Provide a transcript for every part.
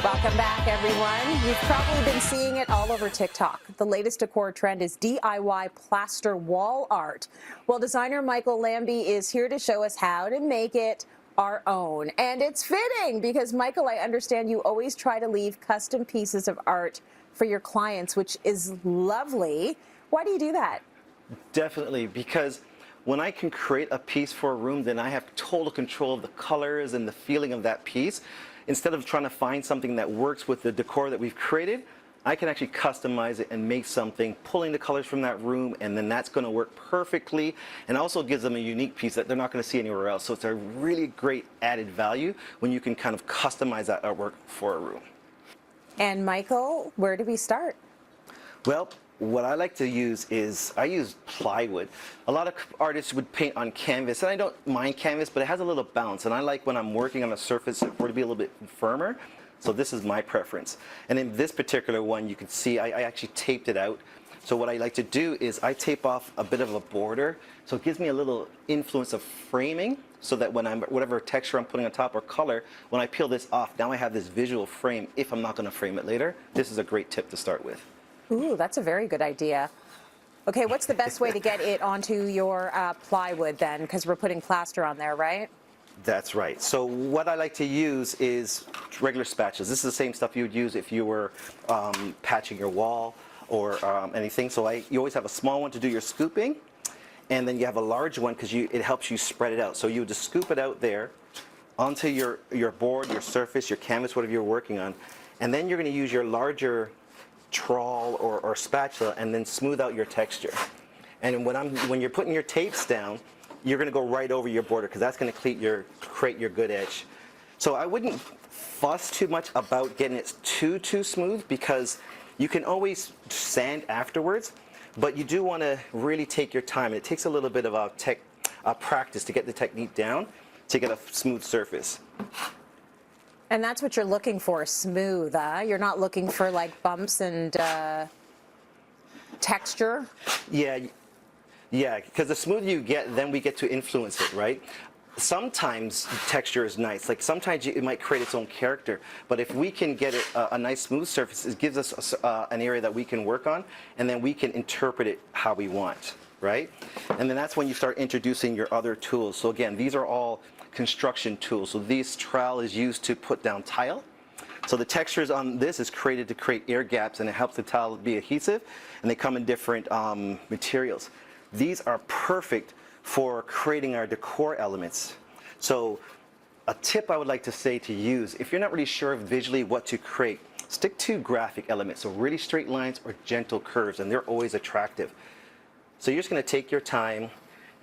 Welcome back, everyone. You've probably been seeing it all over TikTok. The latest decor trend is DIY plaster wall art. Well, designer Michael Lambie is here to show us how to make it our own. And it's fitting because, Michael, I understand you always try to leave custom pieces of art for your clients, which is lovely. Why do you do that? Definitely, because when I can create a piece for a room, then I have total control of the colors and the feeling of that piece. Instead of trying to find something that works with the decor that we've created, I can actually customize it and make something, pulling the colors from that room, and then that's going to work perfectly, and also gives them a unique piece that they're not going to see anywhere else. So it's a really great added value when you can kind of customize that artwork for a room. And Michael, where do we start? Well, what I like to use is, I use plywood. A lot of artists would paint on canvas, and I don't mind canvas, but it has a little bounce, and I like when I'm working on a surface for it to be a little bit firmer. So this is my preference. And in this particular one, you can see I actually taped it out. So what I like to do is I tape off a bit of a border, so it gives me a little influence of framing, so that when I'm, whatever texture I'm putting on top or color, when I peel this off, now I have this visual frame if I'm not going to frame it later. This is a great tip to start with. Ooh, that's a very good idea. Okay, what's the best way to get it onto your plywood then? Because we're putting plaster on there, right? That's right. So what I like to use is regular spatulas. This is the same stuff you would use if you were patching your wall or anything. So you always have a small one to do your scooping, and then you have a large one because it helps you spread it out. So you just scoop it out there onto your board, your surface, your canvas, whatever you're working on, and then you're going to use your larger trowel or spatula and then smooth out your texture. And when you're putting your tapes down, you're going to go right over your border because that's going to create your good edge. So I wouldn't fuss too much about getting it too smooth, because you can always sand afterwards, but you do want to really take your time. It takes a little bit of a practice to get the technique down to get a smooth surface. And that's what you're looking for, smooth, huh? You're not looking for like bumps and texture? Yeah, because the smoother you get, then we get to influence it, right? Sometimes texture is nice. Like sometimes it might create its own character, but if we can get it a nice smooth surface, it gives us an area that we can work on, and then we can interpret it how we want, right? And then that's when you start introducing your other tools. So again, these are all construction tools. So this trowel is used to put down tile. So the textures on this is created to create air gaps, and it helps the tile be adhesive, and they come in different materials. These are perfect for creating our decor elements. So a tip I would like to say to use, if you're not really sure visually what to create, stick to graphic elements, so really straight lines or gentle curves, and they're always attractive. So you're just going to take your time,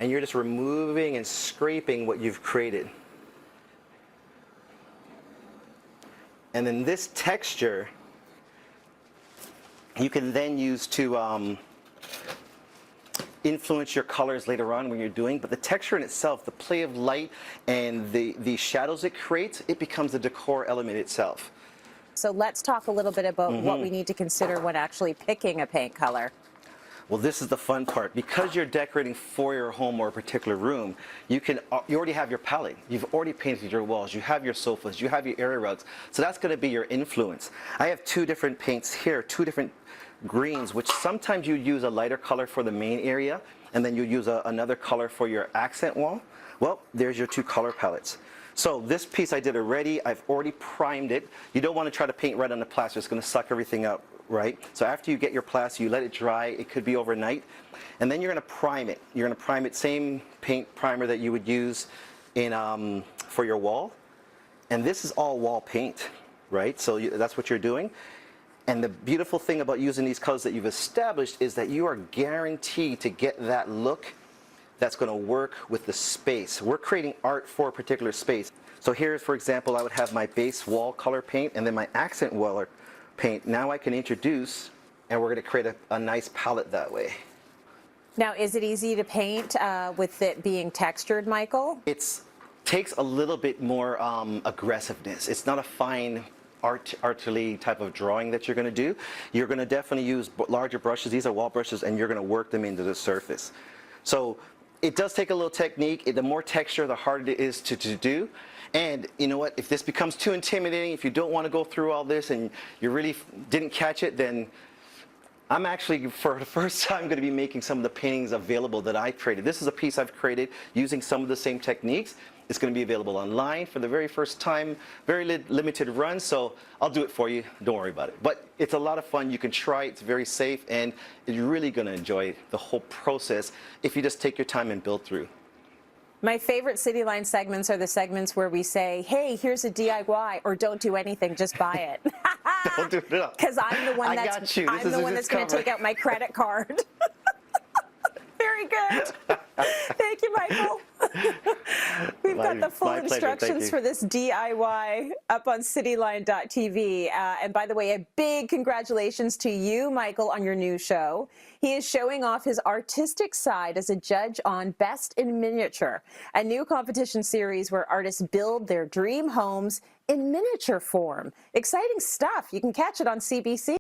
and you're just removing and scraping what you've created. And then this texture you can then use to influence your colors later on when you're doing, but the texture in itself, the play of light and the shadows it creates, it becomes the decor element itself. So let's talk a little bit about what we need to consider when actually picking a paint color. Well, this is the fun part. Because you're decorating for your home or a particular room, you already have your palette. You've already painted your walls. You have your sofas. You have your area rugs. So that's going to be your influence. I have two different paints here, two different greens, which sometimes you use a lighter color for the main area, and then you use another color for your accent wall. Well, there's your two color palettes. So this piece I did already. I've already primed it. You don't want to try to paint right on the plaster. It's going to suck everything up. Right? So after you get your plaster, you let it dry. It could be overnight. And then you're going to prime it. You're going to prime it, same paint primer that you would use for your wall. And this is all wall paint, right? So that's what you're doing. And the beautiful thing about using these colors that you've established is that you are guaranteed to get that look that's going to work with the space. We're creating art for a particular space. So here, for example, I would have my base wall color paint and then my accent wall paint. Now I can introduce, and we're going to create a nice palette that way. Now, is it easy to paint with it being textured, Michael? It takes a little bit more aggressiveness. It's not a fine artily type of drawing that you're going to do. You're going to definitely use larger brushes. These are wall brushes, and you're going to work them into the surface. So it does take a little technique. The more texture, the harder it is to do. And you know what? If this becomes too intimidating, if you don't want to go through all this and you really didn't catch it, then I'm actually, for the first time, going to be making some of the paintings available that I created. This is a piece I've created using some of the same techniques. It's going to be available online for the very first time, very limited run, so I'll do it for you. Don't worry about it. But it's a lot of fun. You can try it. It's very safe, and you're really going to enjoy the whole process if you just take your time and build through. My favorite Cityline segments are the segments where we say, hey, here's a DIY, or don't do anything, just buy it. Don't do it. Because I'm the one that's, I'm the one that's going to take out my credit card. Very good. Thank you, Michael. We've got the full instructions for this DIY up on cityline.tv. And by the way, a big congratulations to you, Michael, on your new show. He is showing off his artistic side as a judge on Best in Miniature, a new competition series where artists build their dream homes in miniature form. Exciting stuff. You can catch it on CBC.